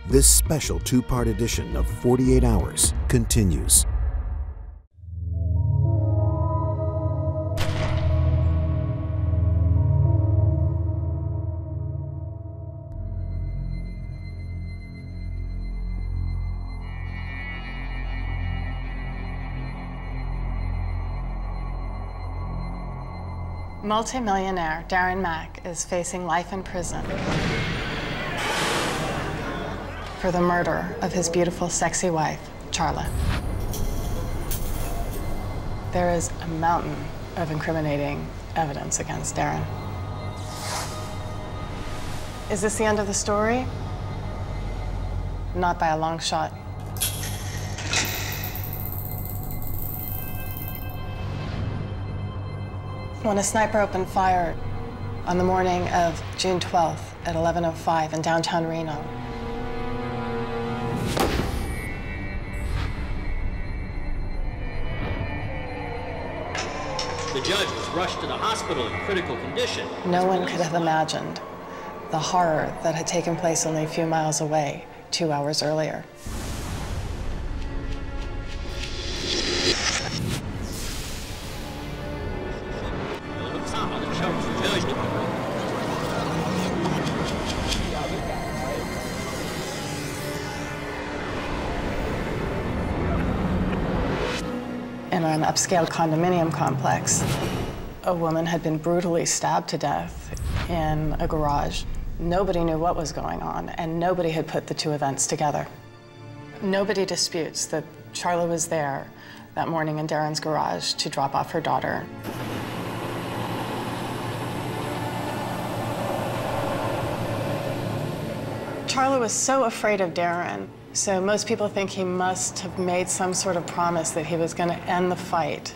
This special two-part edition of 48 Hours continues. Multi-millionaire Darren Mack is facing life in prison for the murder of his beautiful, sexy wife, Charla. There is a mountain of incriminating evidence against Darren. Is this the end of the story? Not by a long shot. When a sniper opened fire on the morning of June 12th at 11:05 in downtown Reno, the judge was rushed to the hospital in critical condition. No one could have imagined the horror that had taken place only a few miles away 2 hours earlier. In an upscale condominium complex, a woman had been brutally stabbed to death in a garage. Nobody knew what was going on, and nobody had put the two events together. Nobody disputes that Charla was there that morning in Darren's garage to drop off her daughter. Charla was so afraid of Darren, so most people think he must have made some sort of promise that he was going to end the fight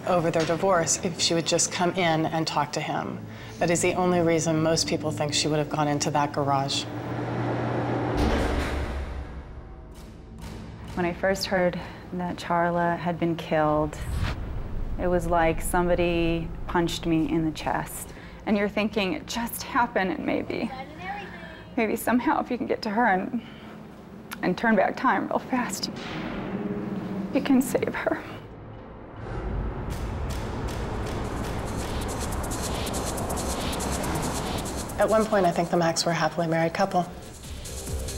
over their divorce if she would just come in and talk to him. That is the only reason most people think she would have gone into that garage. When I first heard that Charla had been killed, it was like somebody punched me in the chest. And you're thinking, it just happened, and maybe somehow if you can get to her and turn back time real fast, you can save her. At one point, I think the Macks were a happily married couple.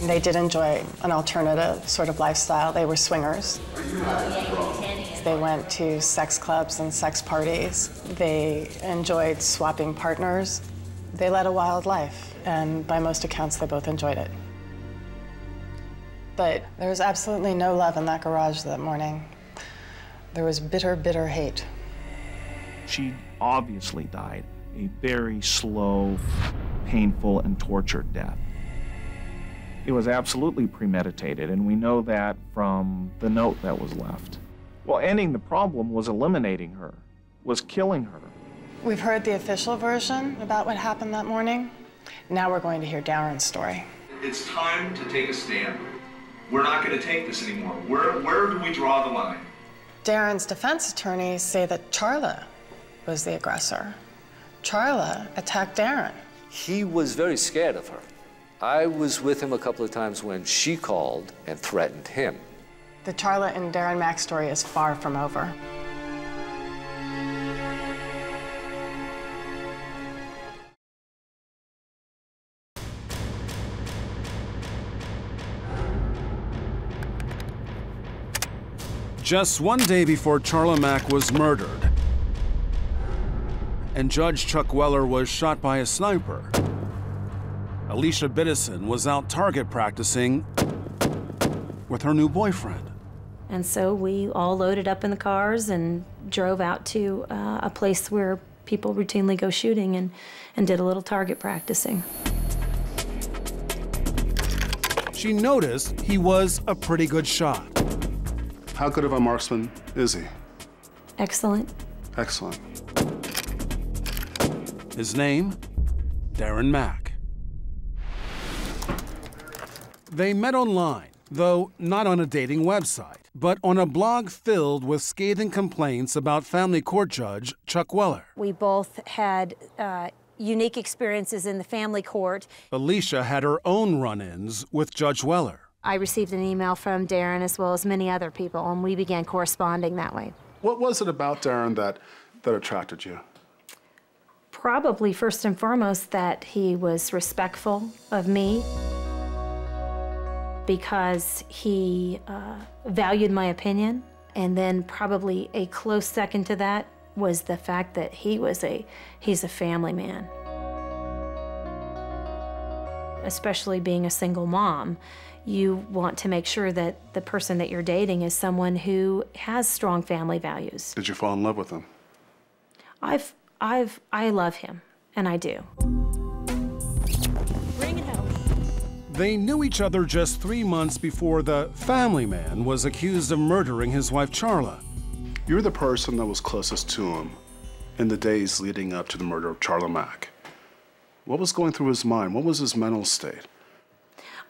They did enjoy an alternative sort of lifestyle. They were swingers. They went to sex clubs and sex parties. They enjoyed swapping partners. They led a wild life, and by most accounts, they both enjoyed it. But there was absolutely no love in that garage that morning. There was bitter, bitter hate. She obviously died a very slow, painful, and tortured death. It was absolutely premeditated, and we know that from the note that was left. Well, ending the problem was eliminating her, was killing her. We've heard the official version about what happened that morning. Now we're going to hear Darren's story. It's time to take a stand. We're not going to take this anymore. Where do we draw the line? Darren's defense attorneys say that Charla was the aggressor. Charla attacked Darren. He was very scared of her. I was with him a couple of times when she called and threatened him. The Charla and Darren Mack story is far from over. Just one day before Charla Mack was murdered and Judge Chuck Weller was shot by a sniper, Alicia Biddison was out target practicing with her new boyfriend. And so we all loaded up in the cars and drove out to a place where people routinely go shooting and did a little target practicing. She noticed he was a pretty good shot. How good of a marksman is he? Excellent. Excellent. His name, Darren Mack. They met online, though not on a dating website, but on a blog filled with scathing complaints about family court judge Chuck Weller. We both had unique experiences in the family court. Alicia had her own run-ins with Judge Weller. I received an email from Darren as well as many other people, and we began corresponding that way. What was it about Darren that attracted you? Probably first and foremost that he was respectful of me, because he valued my opinion. And then probably a close second to that was the fact that he's a family man. Especially being a single mom, you want to make sure that the person that you're dating is someone who has strong family values. Did you fall in love with him? I love him, and I do. Bring it home. They knew each other just 3 months before the family man was accused of murdering his wife, Charla. You're the person that was closest to him in the days leading up to the murder of Charla Mack. What was going through his mind? What was his mental state?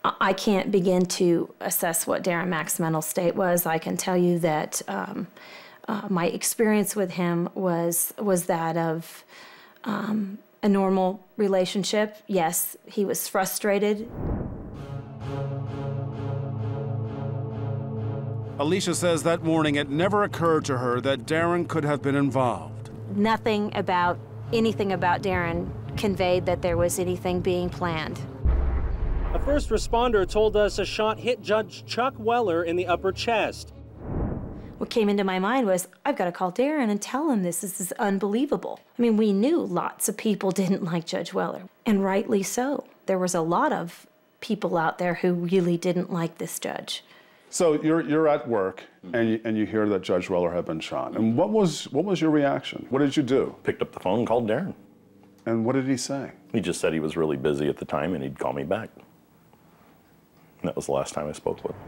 I can't begin to assess what Darren Mack's mental state was. I can tell you that my experience with him was that of a normal relationship. Yes, he was frustrated. Alicia says that morning it never occurred to her that Darren could have been involved. Anything about Darren conveyed that there was anything being planned. A first responder told us a shot hit Judge Chuck Weller in the upper chest. What came into my mind was, I've got to call Darren and tell him this is unbelievable. I mean, we knew lots of people didn't like Judge Weller, and rightly so. There was a lot of people out there who really didn't like this judge. So you're at work and you hear that Judge Weller had been shot. And what was your reaction? What did you do? Picked up the phone and called Darren. And what did he say? He just said he was really busy at the time and he'd call me back. And that was the last time I spoke with him.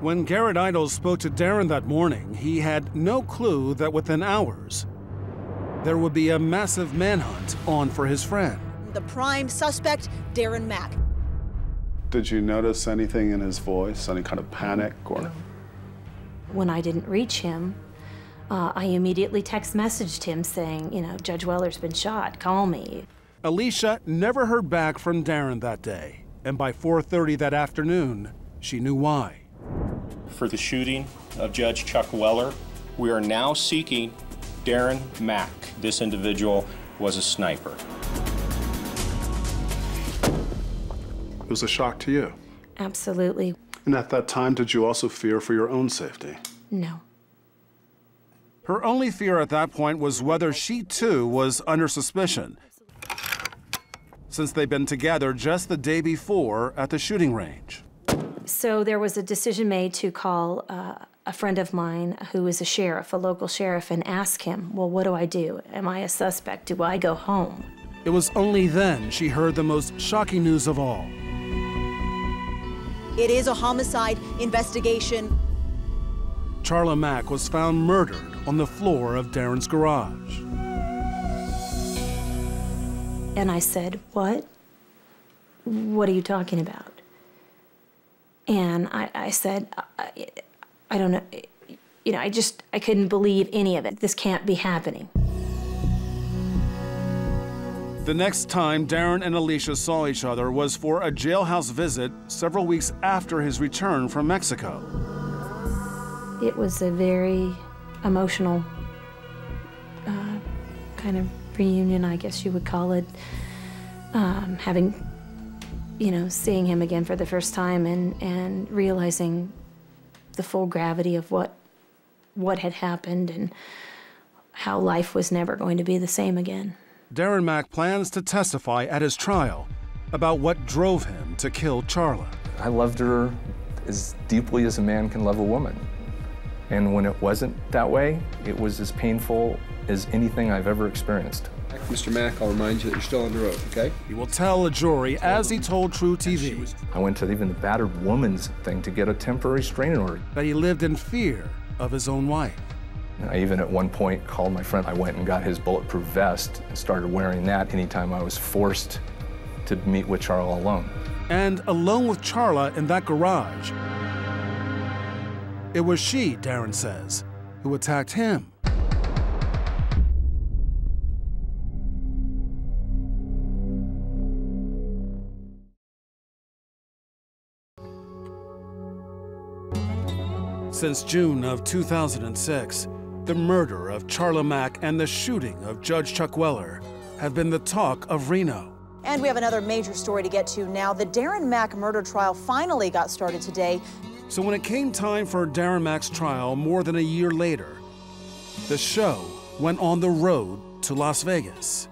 When Garrett Idols spoke to Darren that morning, he had no clue that within hours, there would be a massive manhunt on for his friend. The prime suspect, Darren Mack. Did you notice anything in his voice, any kind of panic or? When I didn't reach him, I immediately text messaged him saying, you know, Judge Weller's been shot, call me. Alicia never heard back from Darren that day, and by 4:30 that afternoon, she knew why. For the shooting of Judge Chuck Weller, we are now seeking Darren Mack. This individual was a sniper. It was a shock to you? Absolutely. And at that time, did you also fear for your own safety? No. Her only fear at that point was whether she too was under suspicion, since they'd been together just the day before at the shooting range. So there was a decision made to call a friend of mine who is a sheriff, a local sheriff, and ask him, well, what do I do? Am I a suspect? Do I go home? It was only then she heard the most shocking news of all. It is a homicide investigation. Charla Mack was found murdered on the floor of Darren's garage. And I said, what? What are you talking about? And I said, I don't know, you know, I couldn't believe any of it. This can't be happening. The next time Darren and Alicia saw each other was for a jailhouse visit several weeks after his return from Mexico. It was a very emotional kind of reunion, I guess you would call it. Having, you know, seeing him again for the first time and realizing the full gravity of what had happened and how life was never going to be the same again. Darren Mack plans to testify at his trial about what drove him to kill Charla. I loved her as deeply as a man can love a woman. And when it wasn't that way, it was as painful as anything I've ever experienced. Mr. Mack, I'll remind you that you're still under oath, okay? He will tell a jury, as he told True TV, I went to even the battered woman's thing to get a temporary restraining order. That he lived in fear of his own wife. I even at one point called my friend. I went and got his bulletproof vest and started wearing that anytime I was forced to meet with Charla alone. And alone with Charla in that garage, it was she, Darren says, who attacked him. Since June of 2006, the murder of Charla Mack and the shooting of Judge Chuck Weller have been the talk of Reno. And we have another major story to get to now. The Darren Mack murder trial finally got started today. So when it came time for Darren Mack's trial more than a year later, the show went on the road to Las Vegas.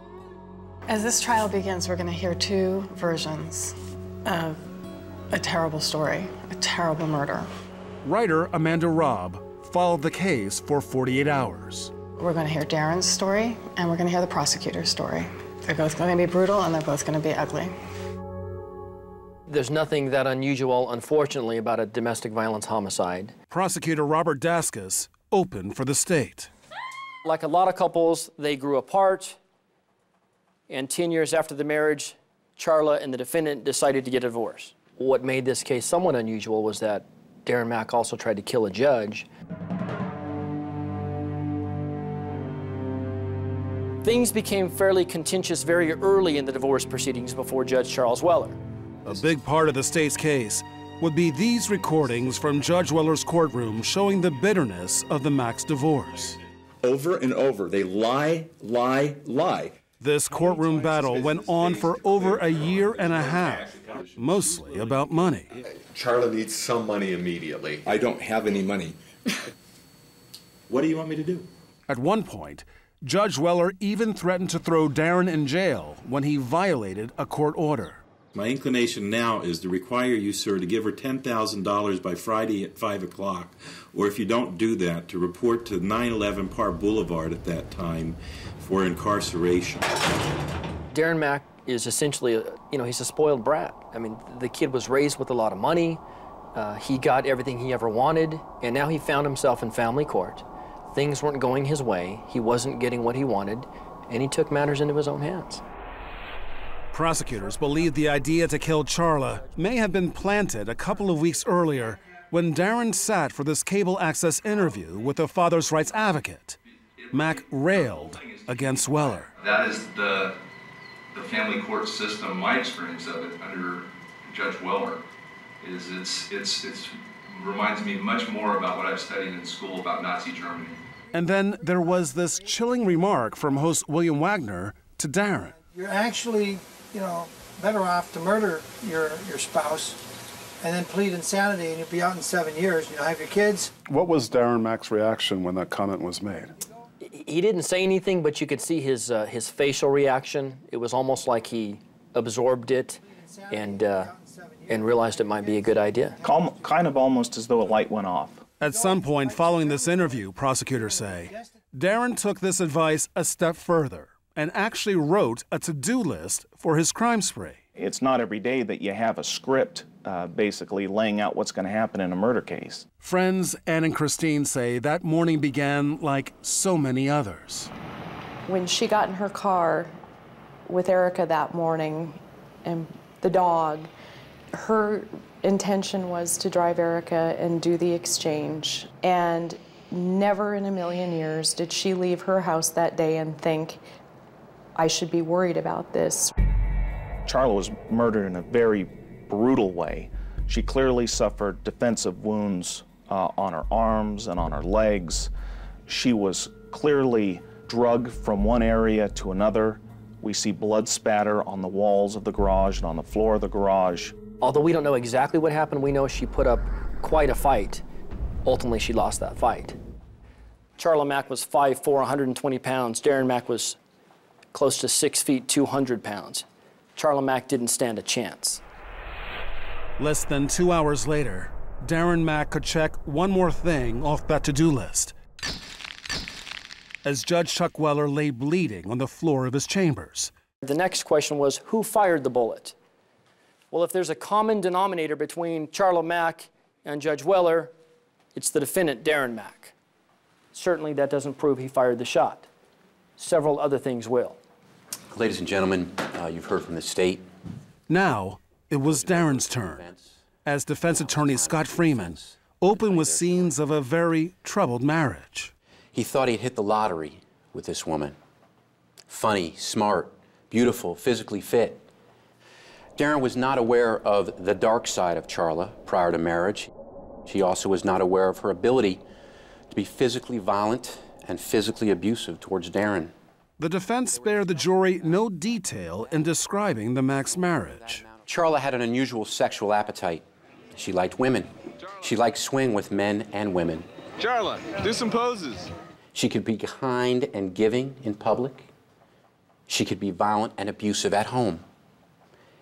As this trial begins, we're going to hear two versions of a terrible story, a terrible murder. Writer Amanda Robb followed the case for 48 hours. We're going to hear Darren's story, and we're going to hear the prosecutor's story. They're both going to be brutal, and they're both going to be ugly. There's nothing that unusual, unfortunately, about a domestic violence homicide. Prosecutor Robert Daskus opened for the state. Like a lot of couples, they grew apart, and 10 years after the marriage, Charla and the defendant decided to get a divorce. What made this case somewhat unusual was that Darren Mack also tried to kill a judge. Things became fairly contentious very early in the divorce proceedings before Judge Charles Weller. A big part of the state's case would be these recordings from Judge Weller's courtroom showing the bitterness of the Mack's divorce. Over and over, they lie, lie, lie. This courtroom battle went on for over a year and a half, mostly about money. Charla needs some money immediately. I don't have any money. What do you want me to do? At one point, Judge Weller even threatened to throw Darren in jail when he violated a court order. My inclination now is to require you, sir, to give her $10,000 by Friday at 5 o'clock, or if you don't do that, to report to 911 Park Boulevard at that time for incarceration. Darren Mack is essentially, he's a spoiled brat. I mean, the kid was raised with a lot of money. He got everything he ever wanted, and now he found himself in family court. Things weren't going his way. He wasn't getting what he wanted, and he took matters into his own hands. Prosecutors believe the idea to kill Charla may have been planted a couple of weeks earlier when Darren sat for this cable access interview with a father's rights advocate. Mack railed against Weller. That is the family court system. My experience of it under Judge Weller is it reminds me much more about what I've studied in school about Nazi Germany. And then there was this chilling remark from host William Wagner to Darren. You're actually, better off to murder your spouse and then plead insanity and you'll be out in 7 years. Have your kids. What was Darren Mack's reaction when that comment was made? He didn't say anything, but you could see his facial reaction. It was almost like he absorbed it and realized it might be a good idea. Kind of almost as though a light went off. At some point following this interview, prosecutors say, Darren took this advice a step further and actually wrote a to-do list for his crime spree. It's not every day that you have a script basically laying out what's going to happen in a murder case. Friends Ann and Christine say that morning began like so many others. When she got in her car with Erica that morning and the dog, her intention was to drive Erica and do the exchange. And never in a million years did she leave her house that day and think, I should be worried about this. Charla was murdered in a very brutal way. She clearly suffered defensive wounds on her arms and on her legs. She was clearly drugged from one area to another. We see blood spatter on the walls of the garage and on the floor of the garage. Although we don't know exactly what happened, we know she put up quite a fight. Ultimately, she lost that fight. Charla Mack was 5'4", 120 pounds. Darren Mack was close to 6 feet, 200 pounds. Charla Mack didn't stand a chance. Less than 2 hours later, Darren Mack could check one more thing off that to-do list. As Judge Chuck Weller lay bleeding on the floor of his chambers. The next question was, who fired the bullet? Well, if there's a common denominator between Charla Mack and Judge Weller, it's the defendant, Darren Mack. Certainly that doesn't prove he fired the shot. Several other things will. Ladies and gentlemen, you've heard from the state. Now, it was Darren's turn, as defense attorney Scott Freeman opened with scenes of a very troubled marriage. He thought he'd hit the lottery with this woman. Funny, smart, beautiful, physically fit. Darren was not aware of the dark side of Charla prior to marriage. She also was not aware of her ability to be physically violent and physically abusive towards Darren. The defense spared the jury no detail in describing the Mack's marriage. Charla had an unusual sexual appetite. She liked women. She liked swing with men and women. Charla, do some poses. She could be kind and giving in public. She could be violent and abusive at home.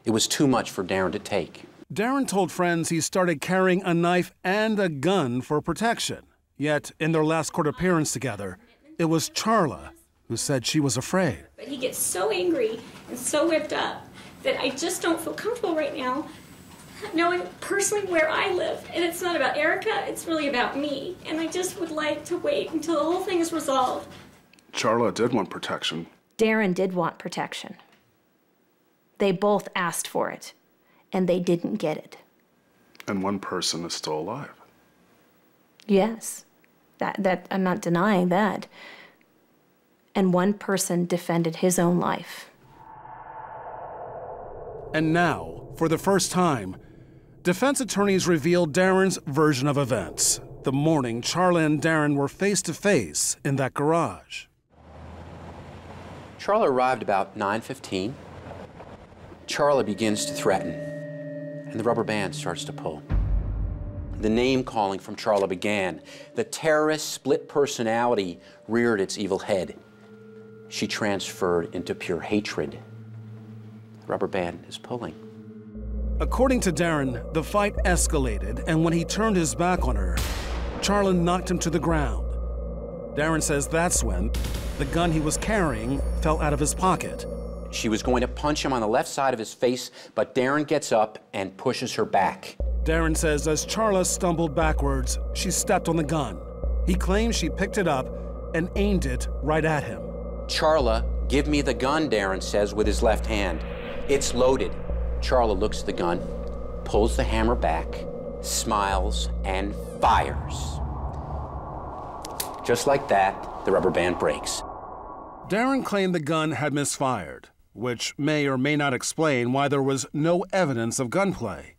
It was too much for Darren to take. Darren told friends he started carrying a knife and a gun for protection. Yet, in their last court appearance together, it was Charla who said she was afraid. But he gets so angry and so whipped up that I just don't feel comfortable right now knowing personally where I live. And it's not about Erica, it's really about me. And I just would like to wait until the whole thing is resolved. Charla did want protection. Darren did want protection. They both asked for it, and they didn't get it. And one person is still alive. Yes, that I'm not denying that. And one person defended his own life. And now, for the first time, defense attorneys revealed Darren's version of events. The morning Charla and Darren were face to face in that garage. Charla arrived about 9:15. Charla begins to threaten, and the rubber band starts to pull. The name-calling from Charla began. The terrorist split personality reared its evil head. She transferred into pure hatred. The rubber band is pulling. According to Darren, the fight escalated, and when he turned his back on her, Charla knocked him to the ground. Darren says that's when the gun he was carrying fell out of his pocket. She was going to punch him on the left side of his face, but Darren gets up and pushes her back. Darren says as Charla stumbled backwards, she stepped on the gun. He claims she picked it up and aimed it right at him. Charla, give me the gun, Darren says with his left hand. It's loaded. Charla looks at the gun, pulls the hammer back, smiles, and fires. Just like that, the rubber band breaks. Darren claimed the gun had misfired, which may or may not explain why there was no evidence of gunplay.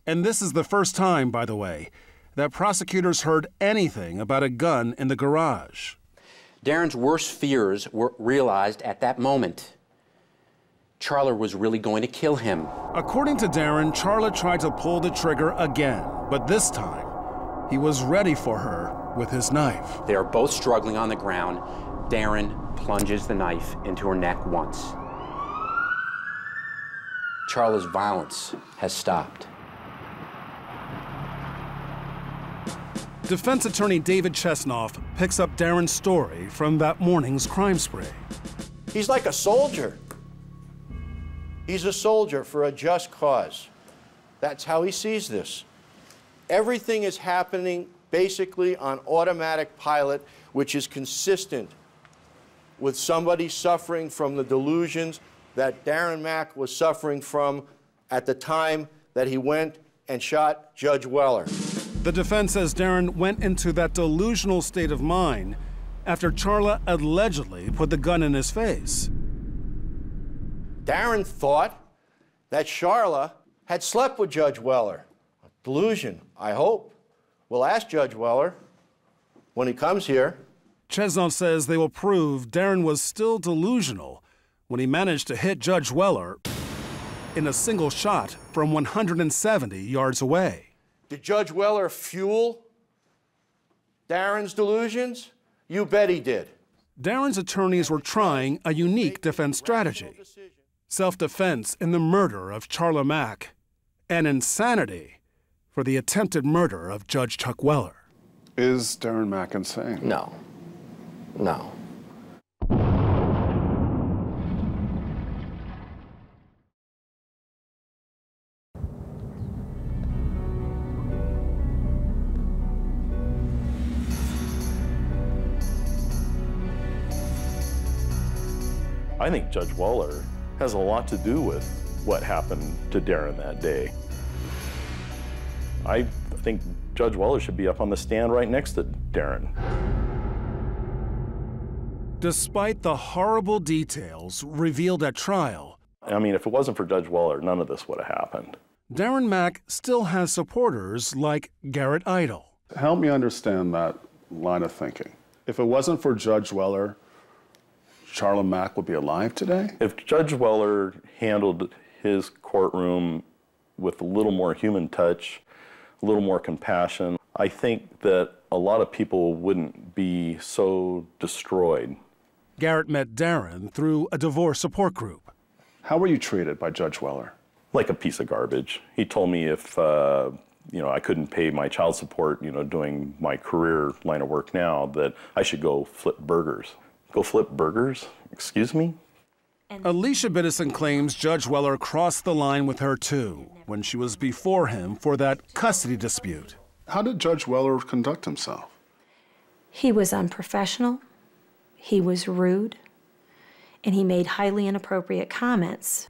And this is the first time, by the way, that prosecutors heard anything about a gun in the garage. Darren's worst fears were realized at that moment. Charla was really going to kill him. According to Darren, Charla tried to pull the trigger again, but this time, he was ready for her with his knife. They are both struggling on the ground. Darren plunges the knife into her neck once. Charla's violence has stopped. Defense attorney David Chesnoff picks up Darren's story from that morning's crime spree. He's like a soldier. He's a soldier for a just cause. That's how he sees this. Everything is happening basically on automatic pilot, which is consistent with somebody suffering from the delusions that Darren Mack was suffering from at the time that he went and shot Judge Weller. The defense says Darren went into that delusional state of mind after Charla allegedly put the gun in his face. Darren thought that Charla had slept with Judge Weller. Delusion, I hope. We'll ask Judge Weller when he comes here. Chesnoff says they will prove Darren was still delusional when he managed to hit Judge Weller in a single shot from 170 yards away. Did Judge Weller fuel Darren's delusions? You bet he did. Darren's attorneys were trying a unique defense strategy. Self-defense in the murder of Charla Mack, and insanity for the attempted murder of Judge Chuck Weller. Is Darren Mack insane? No. No. I think Judge Weller has a lot to do with what happened to Darren that day. I think Judge Weller should be up on the stand right next to Darren. Despite the horrible details revealed at trial, I mean, if it wasn't for Judge Weller, none of this would have happened. Darren Mack still has supporters like Garrett Idle. Help me understand that line of thinking. If it wasn't for Judge Weller, Charla Mack would be alive today? If Judge Weller handled his courtroom with a little more human touch, a little more compassion, I think that a lot of people wouldn't be so destroyed. Garrett met Darren through a divorce support group. How were you treated by Judge Weller? Like a piece of garbage. He told me if I couldn't pay my child support, doing my career line of work now, that I should go flip burgers. Go flip burgers? Excuse me? Alicia Biddison claims Judge Weller crossed the line with her too when she was before him for that custody dispute. How did Judge Weller conduct himself? He was unprofessional, he was rude, and he made highly inappropriate comments.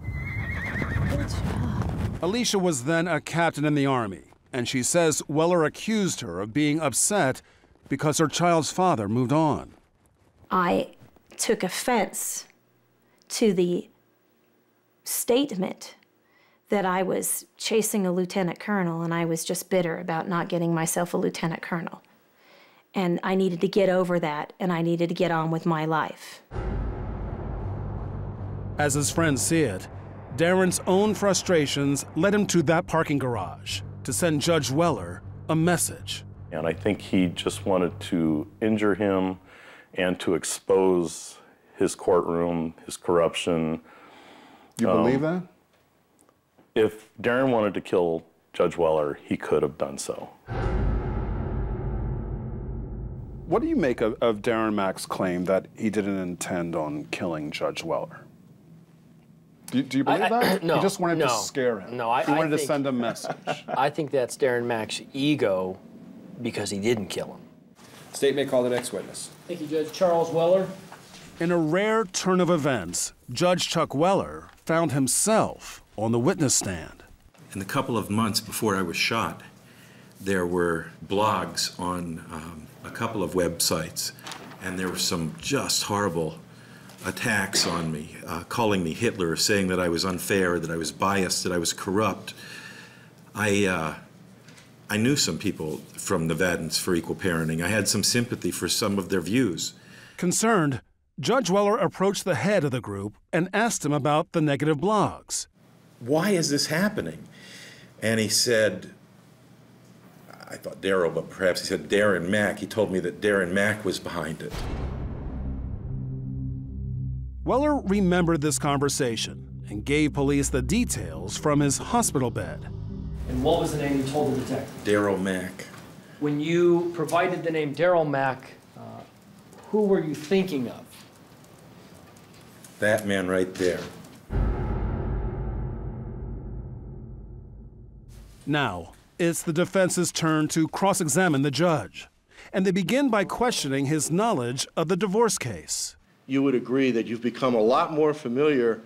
Alicia was then a captain in the Army, and she says Weller accused her of being upset because her child's father moved on. I took offense to the statement that I was chasing a lieutenant colonel and I was just bitter about not getting myself a lieutenant colonel. And I needed to get over that, and I needed to get on with my life. As his friends see it, Darren's own frustrations led him to that parking garage to send Judge Weller a message. And I think he just wanted to injure him and to expose his courtroom, his corruption. You believe that? If Darren wanted to kill Judge Weller, he could have done so. What do you make of Darren Mack's claim that he didn't intend on killing Judge Weller? Do you believe that? No. He just wanted no, to scare him. No, he wanted to send a message. I think that's Darren Mack's ego because he didn't kill him. State may call the next witness. Thank you, Judge Charles Weller. In a rare turn of events, Judge Chuck Weller found himself on the witness stand. In the couple of months before I was shot, there were blogs on a couple of websites, and there were some just horrible attacks on me, calling me Hitler, saying that I was unfair, that I was biased, that I was corrupt. I knew some people from Nevadans for Equal Parenting. I had some sympathy for some of their views. Concerned, Judge Weller approached the head of the group and asked him about the negative blogs. Why is this happening? And he said, I thought Darryl, but perhaps he said Darren Mack. He told me that Darren Mack was behind it. Weller remembered this conversation and gave police the details from his hospital bed. And what was the name you told the detective? Darryl Mack. When you provided the name Darryl Mack, who were you thinking of? That man right there. Now, it's the defense's turn to cross-examine the judge, and they begin by questioning his knowledge of the divorce case. You would agree that you've become a lot more familiar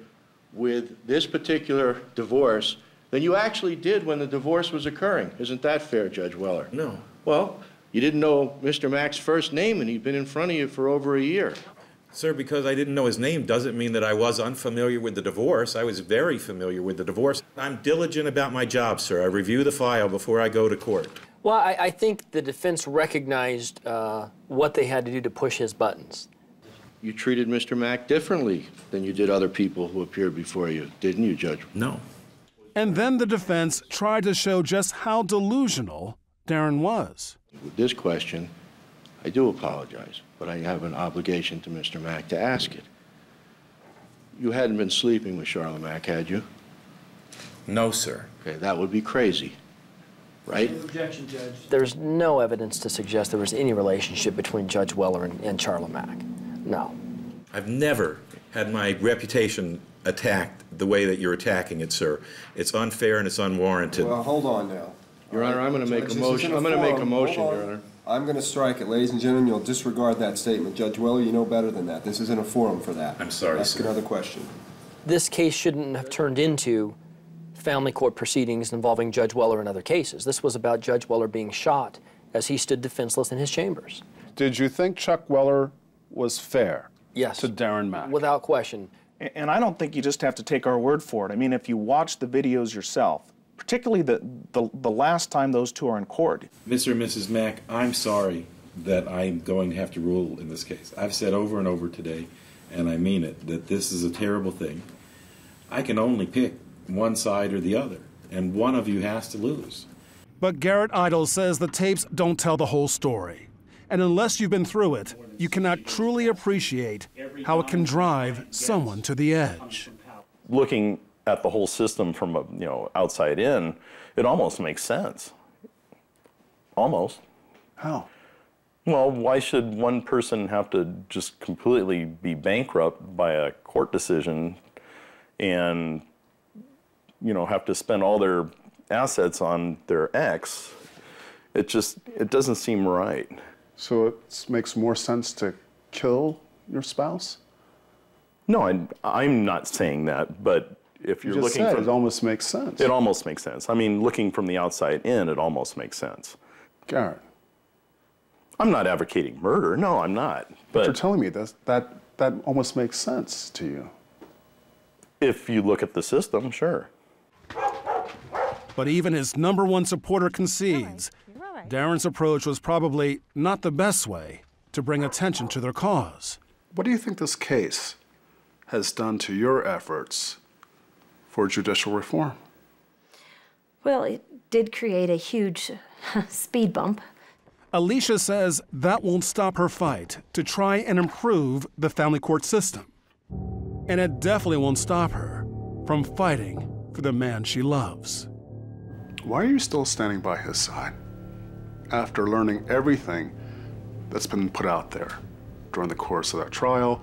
with this particular divorce than you actually did when the divorce was occurring. Isn't that fair, Judge Weller? No. Well, you didn't know Mr. Mack's first name, and he'd been in front of you for over a year. Sir, because I didn't know his name doesn't mean that I was unfamiliar with the divorce. I was very familiar with the divorce. I'm diligent about my job, sir. I review the file before I go to court. Well, I think the defense recognized what they had to do to push his buttons. You treated Mr. Mack differently than you did other people who appeared before you, didn't you, Judge? No. And then the defense tried to show just how delusional Darren was. With this question, I do apologize, but I have an obligation to Mr. Mack to ask it. You hadn't been sleeping with Charla Mack, had you? No, sir. Okay, that would be crazy, right? Objection, Judge. There's no evidence to suggest there was any relationship between Judge Weller and Charla Mack. No. I've never had my reputation attacked the way that you're attacking it, sir. It's unfair and it's unwarranted. Well, hold on now. Your Honor, I'm going to make a motion. I'm going to make a motion, Your Honor. I'm going to strike it. Ladies and gentlemen, you'll disregard that statement. Judge Weller, you know better than that. This isn't a forum for that. I'm sorry, Ask sir. another question. This case shouldn't have turned into family court proceedings involving Judge Weller and other cases. This was about Judge Weller being shot as he stood defenseless in his chambers. Did you think Chuck Weller was fair? Yes. To Darren Mack? Without question. And I don't think you just have to take our word for it. I mean, if you watch the videos yourself, particularly the last time those two are in court. Mr. and Mrs. Mack, I'm sorry that I'm going to have to rule in this case. I've said over and over today, and I mean it, that this is a terrible thing. I can only pick one side or the other, and one of you has to lose. But Garrett Idle says the tapes don't tell the whole story. And unless you've been through it, you cannot truly appreciate how it can drive someone to the edge. Looking at the whole system from outside in, it almost makes sense. Almost. How? Well, why should one person have to just completely be bankrupt by a court decision and, have to spend all their assets on their ex? It doesn't seem right. So it makes more sense to kill your spouse? No, I'm not saying that, but if you're looking for it almost makes sense. It almost makes sense. I mean, looking from the outside in, it almost makes sense. Garrett. I'm not advocating murder. No, I'm not. But you're telling me that almost makes sense to you. If you look at the system, sure. But even his #1 supporter concedes Darren's approach was probably not the best way to bring attention to their cause. What do you think this case has done to your efforts for judicial reform? Well, it did create a huge speed bump. Alicia says that won't stop her fight to try and improve the family court system. And it definitely won't stop her from fighting for the man she loves. Why are you still standing by his side? After learning everything that's been put out there during the course of that trial,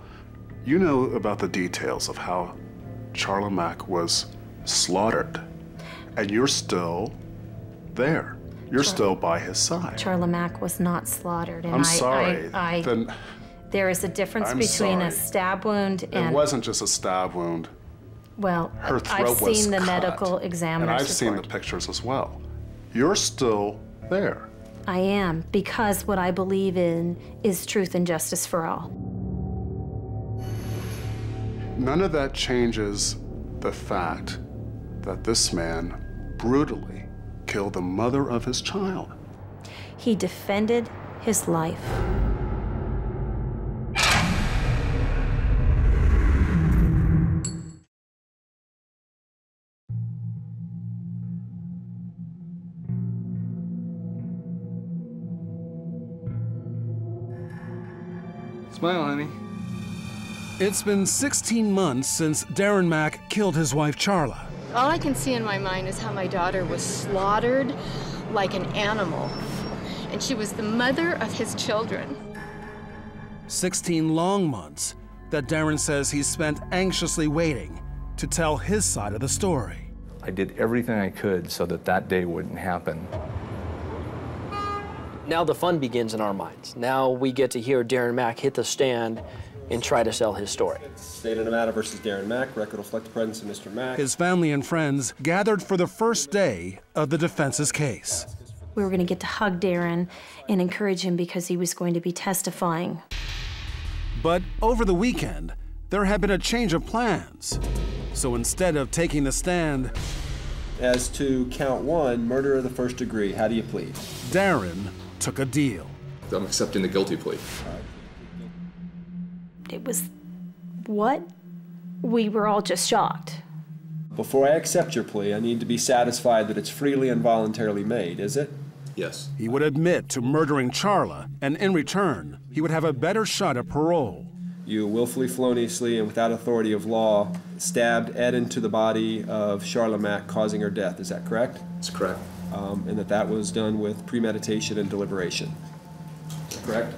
you know about the details of how Charla Mack was slaughtered, and you're still there. You're still by his side. Charla Mack was not slaughtered. And I'm sorry. There is a difference between a stab wound and... It wasn't just a stab wound. Well, her throat I've was seen the cut, medical examiner's and I've report. seen the pictures as well. You're still there. I am, because what I believe in is truth and justice for all. None of that changes the fact that this man brutally killed the mother of his child. He defended his life. Smile, honey. It's been 16 months since Darren Mack killed his wife, Charla. All I can see in my mind is how my daughter was slaughtered like an animal. And she was the mother of his children. 16 long months that Darren says he spent anxiously waiting to tell his side of the story. I did everything I could so that day wouldn't happen. Now the fun begins in our minds. Now we get to hear Darren Mack hit the stand and try to sell his story. State of Nevada versus Darren Mack. Record will reflect the presence of Mr. Mack. His family and friends gathered for the first day of the defense's case. We were going to get to hug Darren and encourage him because he was going to be testifying. But over the weekend, there had been a change of plans. So instead of taking the stand... As to count 1, murder of the first degree, how do you plead? Darren took a deal. I'm accepting the guilty plea. It was what? We were all just shocked. Before I accept your plea, I need to be satisfied that it's freely and voluntarily made, is it? Yes. He would admit to murdering Charla, and in return, he would have a better shot at parole. You willfully, feloniously, and without authority of law stabbed Ed into the body of Charla Mack, causing her death. Is that correct? That's correct. And that was done with premeditation and deliberation. Is that correct?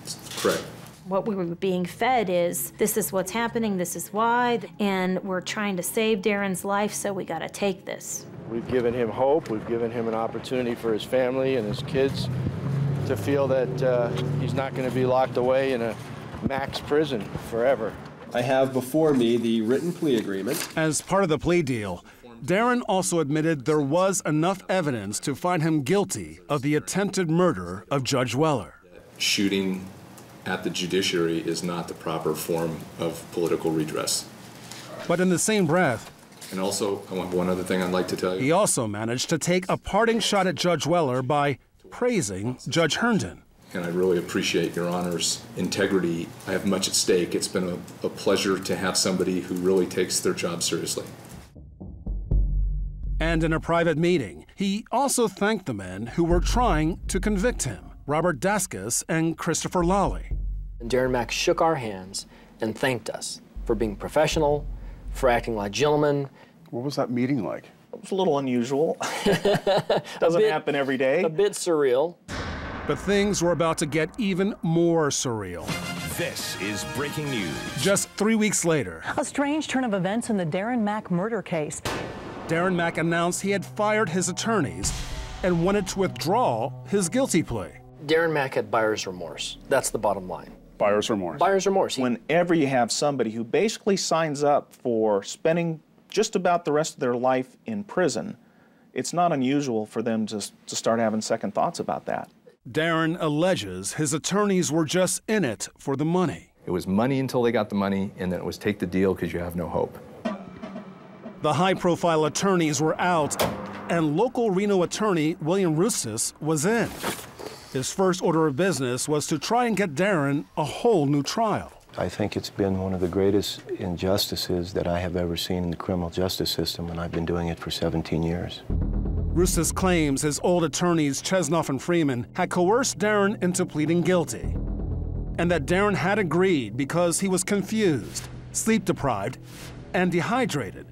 That's correct. What we were being fed is, this is what's happening, this is why, and we're trying to save Darren's life, so we gotta take this. We've given him hope, we've given him an opportunity for his family and his kids to feel that he's not gonna be locked away in a max prison forever. I have before me the written plea agreement. As part of the plea deal, Darren also admitted there was enough evidence to find him guilty of the attempted murder of Judge Weller. Shooting at the judiciary is not the proper form of political redress. But in the same breath, And also, I want one other thing I'd like to tell you. He also managed to take a parting shot at Judge Weller by praising Judge Herndon. And I really appreciate Your Honor's integrity. I have much at stake. It's been a pleasure to have somebody who really takes their job seriously. And in a private meeting, he also thanked the men who were trying to convict him, Robert Daskis and Christopher Lawley. And Darren Mack shook our hands and thanked us for being professional, for acting like gentlemen. What was that meeting like? It was a little unusual. Doesn't happen every day. A bit surreal. But things were about to get even more surreal. This is breaking news. Just 3 weeks later, a strange turn of events in the Darren Mack murder case. Darren Mack announced he had fired his attorneys and wanted to withdraw his guilty plea. Darren Mack had buyer's remorse. That's the bottom line. Buyer's remorse. Buyer's remorse. Whenever you have somebody who basically signs up for spending just about the rest of their life in prison, it's not unusual for them to start having second thoughts about that. Darren alleges his attorneys were just in it for the money. It was money until they got the money, and then it was take the deal because you have no hope. The high-profile attorneys were out, and local Reno attorney William Rustis was in. His first order of business was to try and get Darren a whole new trial. I think it's been one of the greatest injustices that I have ever seen in the criminal justice system, and I've been doing it for 17 years. Rustis claims his old attorneys, Chesnoff and Freeman, had coerced Darren into pleading guilty, and that Darren had agreed because he was confused, sleep-deprived, and dehydrated.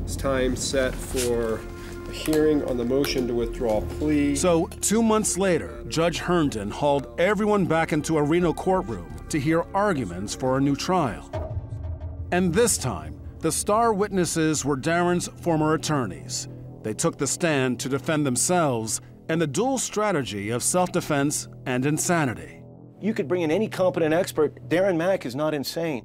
It's time set for a hearing on the motion to withdraw plea. So 2 months later, Judge Herndon hauled everyone back into a Reno courtroom to hear arguments for a new trial. And this time, the star witnesses were Darren's former attorneys. They took the stand to defend themselves and the dual strategy of self-defense and insanity. You could bring in any competent expert. Darren Mack is not insane.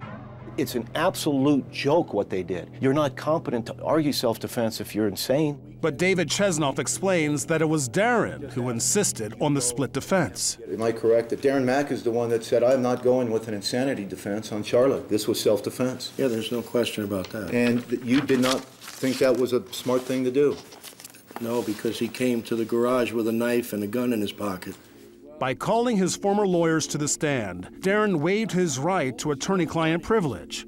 It's an absolute joke what they did. You're not competent to argue self-defense if you're insane. But David Chesnoff explains that it was Darren who insisted on the split defense. Am I correct that Darren Mack is the one that said, I'm not going with an insanity defense on Charlotte? This was self-defense. Yeah, there's no question about that. And you did not think that was a smart thing to do? No, because he came to the garage with a knife and a gun in his pocket. By calling his former lawyers to the stand, Darren waived his right to attorney-client privilege.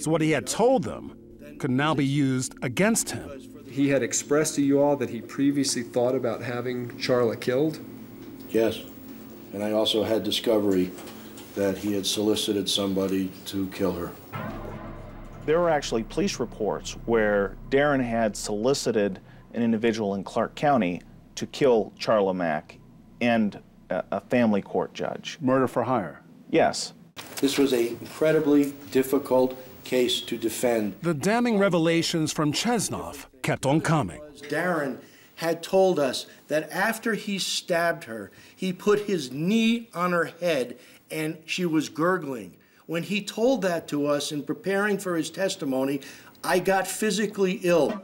So what he had told them could now be used against him. He had expressed to you all that he previously thought about having Charla killed? Yes. And I also had discovery that he had solicited somebody to kill her. There were actually police reports where Darren had solicited an individual in Clark County to kill Charla Mack and a family court judge. Murder for hire? Yes. This was an incredibly difficult case to defend. The damning revelations from Chesnoff kept on coming. Darren had told us that after he stabbed her, he put his knee on her head and she was gurgling. When he told that to us in preparing for his testimony, I got physically ill.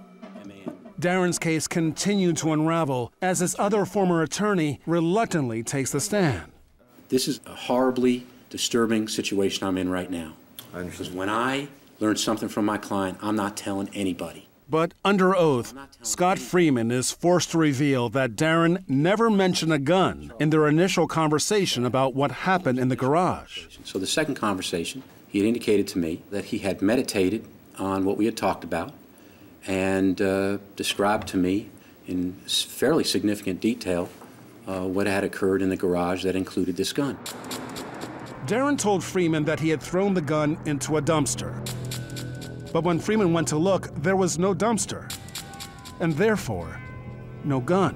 Darren's case continued to unravel as his other former attorney reluctantly takes the stand. This is a horribly disturbing situation I'm in right now. Because when I learn something from my client, I'm not telling anybody. But under oath, Scott Freeman is forced to reveal that Darren never mentioned a gun in their initial conversation about what happened in the garage. So the second conversation, he had indicated to me that he had meditated on what we had talked about and described to me in fairly significant detail what had occurred in the garage that included this gun. Darren told Freeman that he had thrown the gun into a dumpster. But when Freeman went to look, there was no dumpster, and therefore, no gun.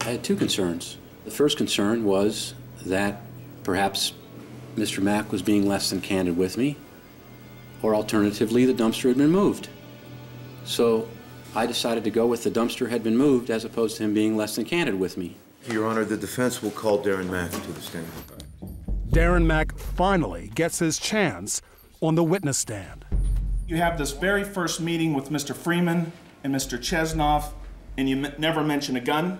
I had two concerns. The first concern was that perhaps Mr. Mack was being less than candid with me, or alternatively, the dumpster had been moved. So I decided to go with the dumpster had been moved as opposed to him being less than candid with me. Your Honor, the defense will call Darren Mack to the stand. Darren Mack finally gets his chance on the witness stand. You have this very first meeting with Mr. Freeman and Mr. Chesnoff, and you never mention a gun,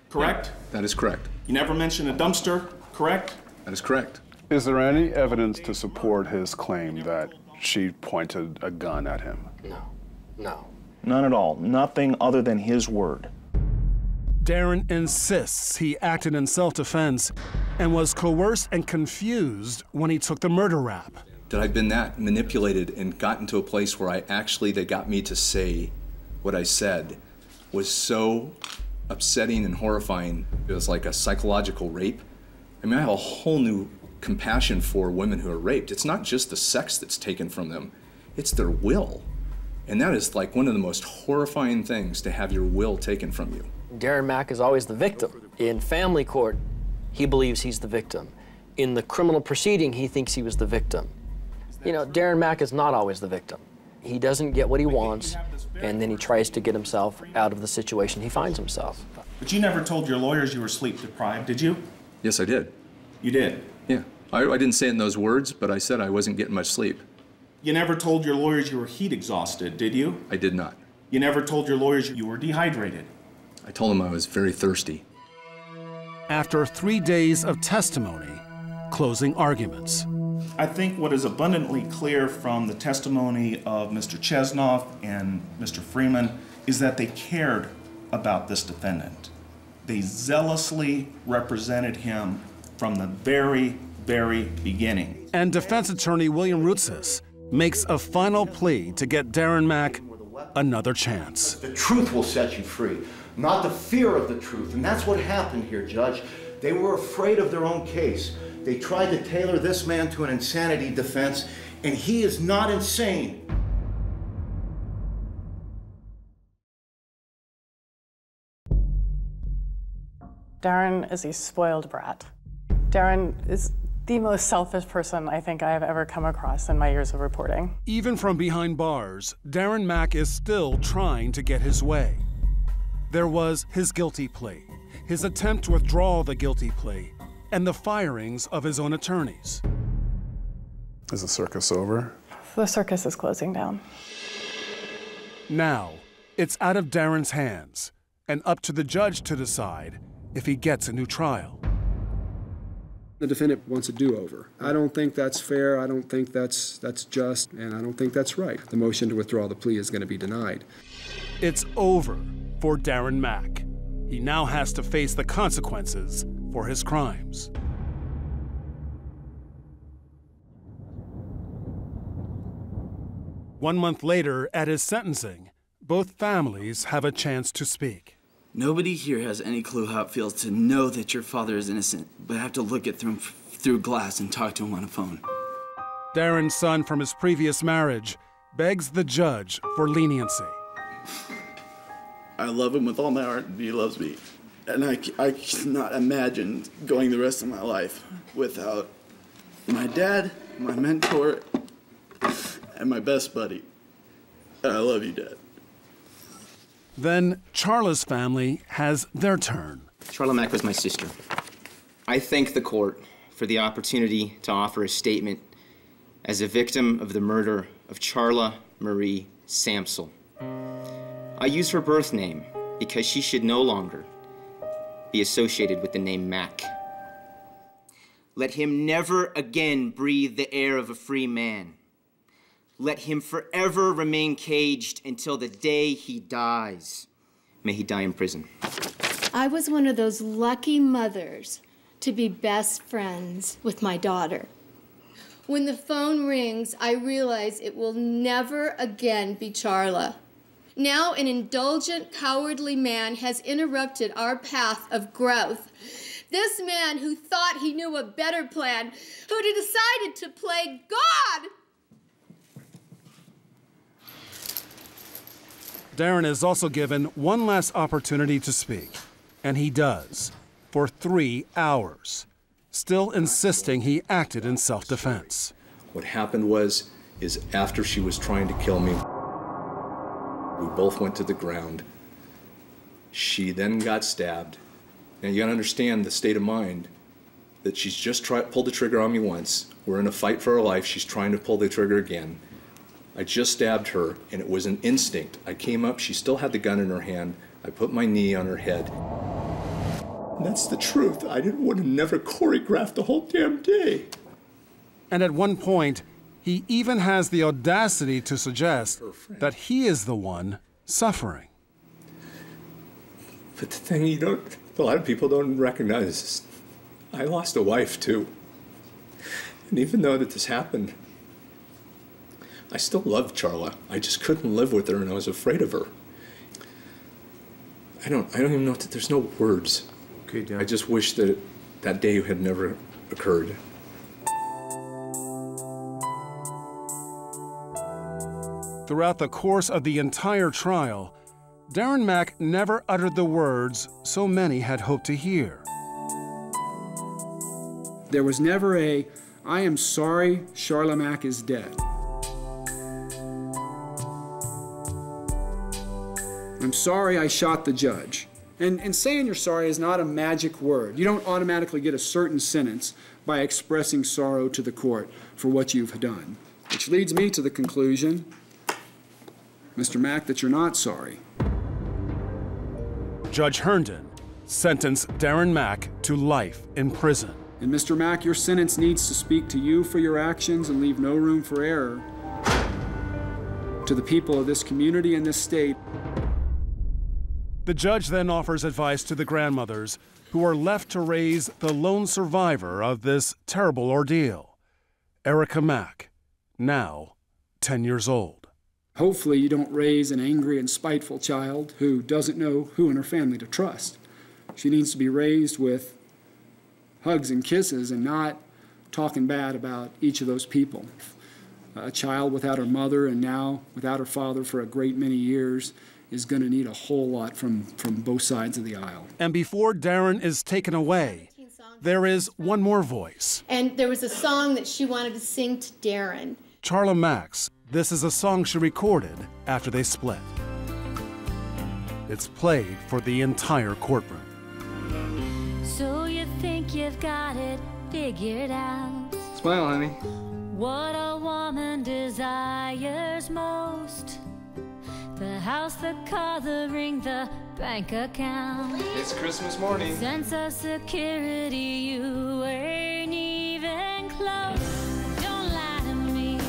correct? That is correct. You never mention a dumpster, correct? That is correct. Is there any evidence to support his claim that she pointed a gun at him? No. None at all. Nothing other than his word. Darren insists he acted in self-defense and was coerced and confused when he took the murder rap. That I've been that manipulated and gotten to a place where they got me to say what I said was so upsetting and horrifying. It was like a psychological rape. I mean, I have a whole new compassion for women who are raped. It's not just the sex that's taken from them, it's their will. And that is like one of the most horrifying things, to have your will taken from you. Darren Mack is always the victim. In family court, he believes he's the victim. In the criminal proceeding, he thinks he was the victim. You know, Darren Mack is not always the victim. He doesn't get what he wants, and then he tries to get himself out of the situation he finds himself. But you never told your lawyers you were sleep deprived, did you? Yes, I did. You did? Yeah. I didn't say it in those words, but I said I wasn't getting much sleep. You never told your lawyers you were heat exhausted, did you? I did not. You never told your lawyers you were dehydrated? I told them I was very thirsty. After 3 days of testimony, closing arguments. I think what is abundantly clear from the testimony of Mr. Chesnoff and Mr. Freeman is that they cared about this defendant. They zealously represented him from the very beginning. And defense attorney William Rootsis makes a final plea to get Darren Mack another chance. The truth will set you free, not the fear of the truth. And that's what happened here, Judge. They were afraid of their own case. They tried to tailor this man to an insanity defense, and he is not insane. Darren is a spoiled brat. Darren is the most selfish person I think I have ever come across in my years of reporting. Even from behind bars, Darren Mack is still trying to get his way. There was his guilty plea, his attempt to withdraw the guilty plea, and the firings of his own attorneys. Is the circus over? The circus is closing down. Now, it's out of Darren's hands, and up to the judge to decide if he gets a new trial. The defendant wants a do-over. I don't think that's fair, I don't think that's just, and I don't think that's right. The motion to withdraw the plea is going to be denied. It's over for Darren Mack. He now has to face the consequences for his crimes. One month later, at his sentencing, both families have a chance to speak. Nobody here has any clue how it feels to know that your father is innocent, but have to look at through glass and talk to him on a phone. Darren's son from his previous marriage begs the judge for leniency. I love him with all my heart, and he loves me. And I cannot imagine going the rest of my life without my dad, my mentor, and my best buddy. I love you, Dad. Then Charla's family has their turn. Charla Mack was my sister. I thank the court for the opportunity to offer a statement as a victim of the murder of Charla Marie Samsel. I use her birth name because she should no longer be associated with the name Mack. Let him never again breathe the air of a free man. Let him forever remain caged until the day he dies. May he die in prison. I was one of those lucky mothers to be best friends with my daughter. When the phone rings, I realize it will never again be Charla. Now an indulgent, cowardly man has interrupted our path of growth. This man who thought he knew a better plan, who decided to play God. Darren is also given one last opportunity to speak, and he does, for 3 hours, still insisting he acted in self-defense. What happened is after she was trying to kill me, we both went to the ground. She then got stabbed. Now you gotta understand the state of mind that she's just pulled the trigger on me once. We're in a fight for her life. She's trying to pull the trigger again. I just stabbed her, and it was an instinct. I came up, she still had the gun in her hand. I put my knee on her head. And that's the truth. I would have never choreographed the whole damn day. And at one point, he even has the audacity to suggest that he is the one suffering. But the thing a lot of people don't recognize is I lost a wife too. And even though that this happened, I still loved Charla. I just couldn't live with her and I was afraid of her. I don't even know that there's no words. Okay, Dan. I just wish that that day had never occurred. Throughout the course of the entire trial, Darren Mack never uttered the words so many had hoped to hear. There was never a, I am sorry Charla Mack is dead. I'm sorry I shot the judge. And saying you're sorry is not a magic word. You don't automatically get a certain sentence by expressing sorrow to the court for what you've done. Which leads me to the conclusion, Mr. Mack, that you're not sorry. Judge Herndon sentenced Darren Mack to life in prison. And Mr. Mack, your sentence needs to speak to you for your actions and leave no room for error. To the people of this community and this state. The judge then offers advice to the grandmothers who are left to raise the lone survivor of this terrible ordeal, Erica Mack, now 10 years old. Hopefully you don't raise an angry and spiteful child who doesn't know who in her family to trust. She needs to be raised with hugs and kisses and not talking bad about each of those people. A child without her mother and now without her father for a great many years is going to need a whole lot from both sides of the aisle. And before Darren is taken away, there is one more voice. And there was a song that she wanted to sing to Darren. Charla Mack's. This is a song she recorded after they split. It's played for the entire courtroom. So you think you've got it figured out? Smile, honey. What a woman desires most. The house, the car, the ring, the bank account. It's Christmas morning. Sense of security you ain't even close. Don't lie to me.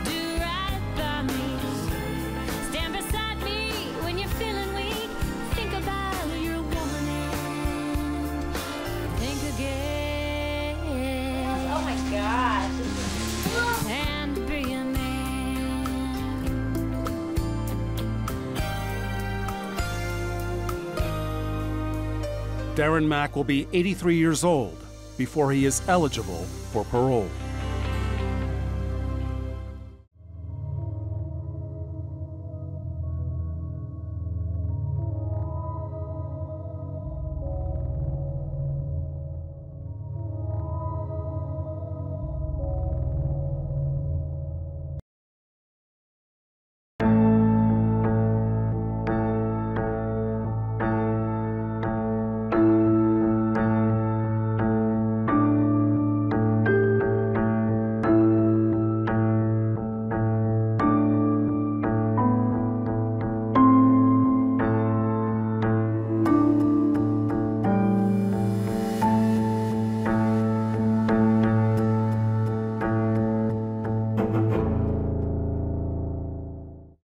Do right by me. Stand beside me when you're feeling weak. Think about your woman and think again. Oh my God. And be a man. Darren Mack will be 83 years old before he is eligible for parole.